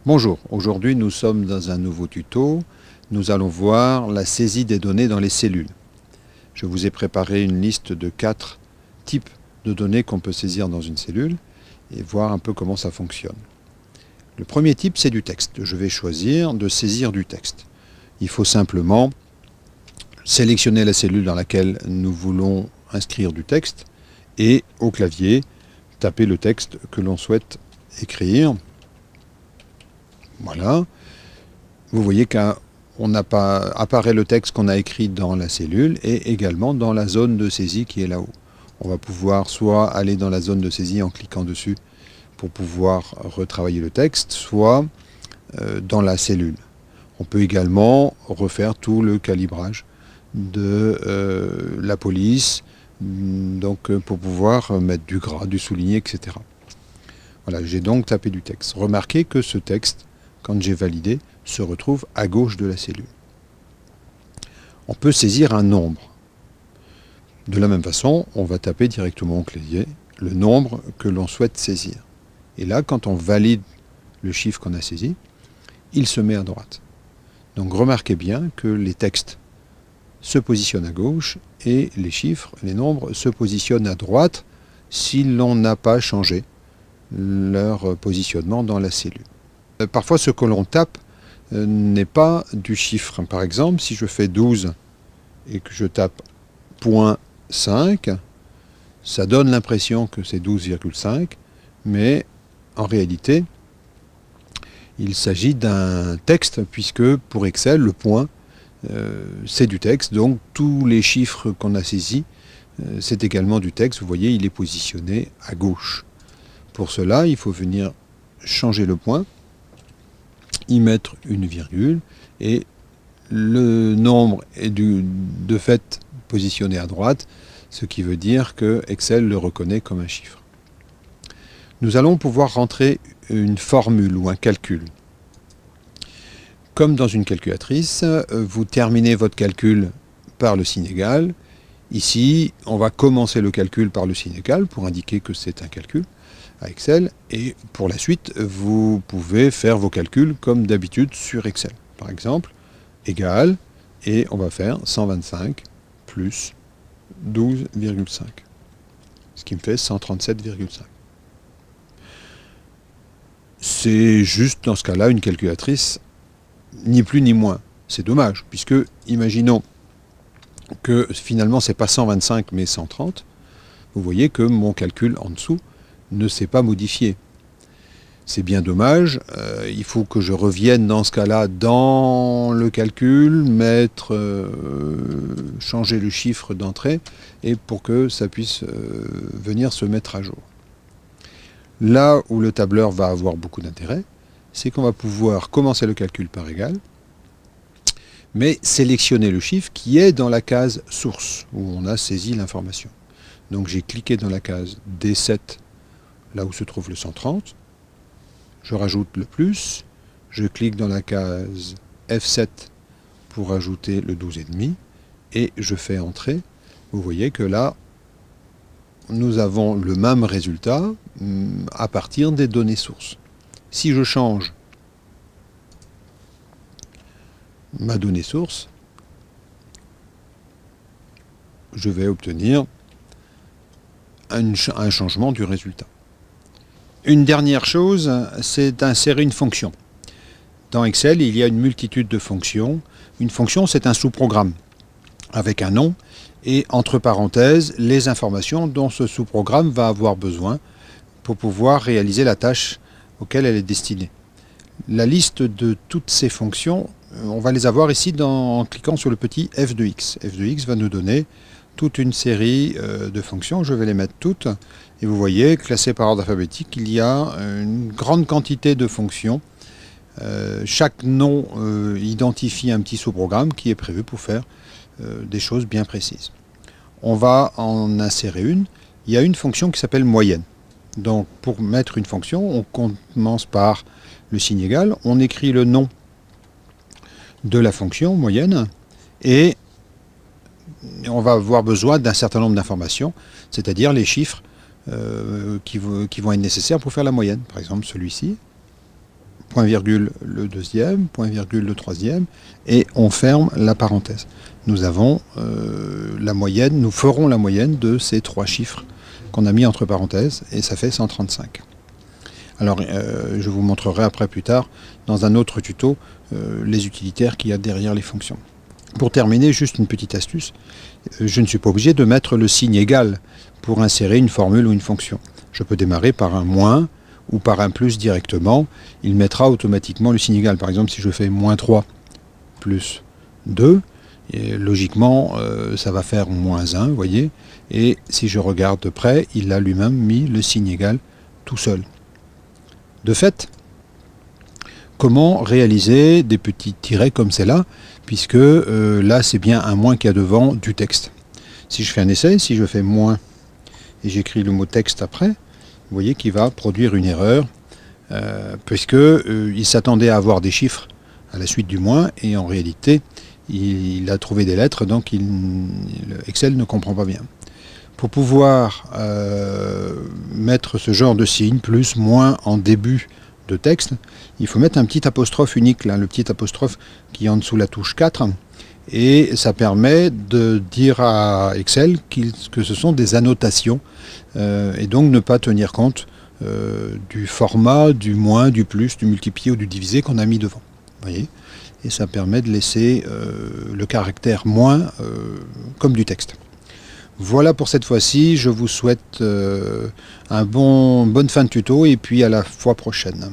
Bonjour, aujourd'hui nous sommes dans un nouveau tuto. Nous allons voir la saisie des données dans les cellules. Je vous ai préparé une liste de 4 types de données qu'on peut saisir dans une cellule et voir un peu comment ça fonctionne. Le premier type, c'est du texte. Je vais choisir de saisir du texte. Il faut simplement sélectionner la cellule dans laquelle nous voulons inscrire du texte et au clavier, taper le texte que l'on souhaite écrire. Voilà. Vous voyez apparaît le texte qu'on a écrit dans la cellule et également dans la zone de saisie qui est là-haut. On va pouvoir soit aller dans la zone de saisie en cliquant dessus pour pouvoir retravailler le texte, soit dans la cellule. On peut également refaire tout le calibrage de la police, donc pour pouvoir mettre du gras, du souligné, etc. Voilà, j'ai donc tapé du texte. Remarquez que ce texte, quand j'ai validé, se retrouve à gauche de la cellule. On peut saisir un nombre. De la même façon, on va taper directement au clavier le nombre que l'on souhaite saisir. Et là, quand on valide le chiffre qu'on a saisi, il se met à droite. Donc remarquez bien que les textes se positionnent à gauche et les chiffres, les nombres, se positionnent à droite si l'on n'a pas changé leur positionnement dans la cellule. Parfois, ce que l'on tape n'est pas du chiffre. Par exemple, si je fais 12 et que je tape .5, ça donne l'impression que c'est 12,5, mais en réalité, il s'agit d'un texte, puisque pour Excel, le point, c'est du texte. Donc, tous les chiffres qu'on a saisis, c'est également du texte. Vous voyez, il est positionné à gauche. Pour cela, il faut venir changer le point, y mettre une virgule, et le nombre est de fait positionné à droite, ce qui veut dire que Excel le reconnaît comme un chiffre. Nous allons pouvoir rentrer une formule ou un calcul. Comme dans une calculatrice, vous terminez votre calcul par le signe égal. Ici, on va commencer le calcul par le signe égal pour indiquer que c'est un calcul à Excel, et pour la suite, vous pouvez faire vos calculs comme d'habitude sur Excel. Par exemple, égal, et on va faire 125 plus 12,5, ce qui me fait 137,5. C'est juste dans ce cas-là une calculatrice, ni plus ni moins. C'est dommage, puisque imaginons que finalement c'est pas 125 mais 130, vous voyez que mon calcul en dessous ne s'est pas modifié. C'est bien dommage, il faut que je revienne dans ce cas-là dans le calcul, changer le chiffre d'entrée, et pour que ça puisse venir se mettre à jour. Là où le tableur va avoir beaucoup d'intérêt, c'est qu'on va pouvoir commencer le calcul par égal, mais sélectionner le chiffre qui est dans la case source, où on a saisi l'information. Donc j'ai cliqué dans la case D7, là où se trouve le 130, je rajoute le plus, je clique dans la case F7 pour ajouter le 12,5, et je fais entrer. Vous voyez que là, nous avons le même résultat à partir des données sources. Si je change ma donnée source, je vais obtenir un changement du résultat. Une dernière chose, c'est d'insérer une fonction. Dans Excel, il y a une multitude de fonctions. Une fonction, c'est un sous-programme avec un nom et entre parenthèses, les informations dont ce sous-programme va avoir besoin pour pouvoir réaliser la tâche auquel elle est destinée. La liste de toutes ces fonctions, on va les avoir ici en cliquant sur le petit f de x. f de x va nous donner toute une série de fonctions. Je vais les mettre toutes. Et vous voyez, classé par ordre alphabétique, il y a une grande quantité de fonctions. Chaque nom identifie un petit sous-programme qui est prévu pour faire des choses bien précises. On va en insérer une. Il y a une fonction qui s'appelle moyenne. Donc pour mettre une fonction, on commence par le signe égal, on écrit le nom de la fonction moyenne et on va avoir besoin d'un certain nombre d'informations, c'est-à-dire les chiffres qui vont être nécessaires pour faire la moyenne. Par exemple celui-ci, point virgule le deuxième, point virgule le troisième, et on ferme la parenthèse. Nous avons la moyenne, nous ferons la moyenne de ces 3 chiffres qu'on a mis entre parenthèses, et ça fait 135. Alors, je vous montrerai après plus tard, dans un autre tuto, les utilitaires qu'il y a derrière les fonctions. Pour terminer, juste une petite astuce. Je ne suis pas obligé de mettre le signe égal pour insérer une formule ou une fonction. Je peux démarrer par un moins ou par un plus directement. Il mettra automatiquement le signe égal. Par exemple, si je fais moins 3 plus 2, et logiquement, ça va faire moins 1, vous voyez. Et si je regarde de près, il a lui-même mis le signe égal tout seul. De fait, comment réaliser des petits tirets comme celle-là, puisque là c'est bien un moins qu'il y a devant du texte. Si je fais un essai, si je fais moins et j'écris le mot texte après, vous voyez qu'il va produire une erreur, puisque il s'attendait à avoir des chiffres à la suite du moins, et en réalité il a trouvé des lettres, donc Excel ne comprend pas bien. Pour pouvoir mettre ce genre de signe, plus, moins, en début de texte, il faut mettre un petit apostrophe unique, là, le petit apostrophe qui est en dessous la touche 4, et ça permet de dire à Excel que ce sont des annotations, et donc ne pas tenir compte du format, du moins, du plus, du multiplié ou du divisé qu'on a mis devant. Voyez, et ça permet de laisser le caractère moins comme du texte. Voilà pour cette fois-ci, je vous souhaite une bonne fin de tuto et puis à la fois prochaine.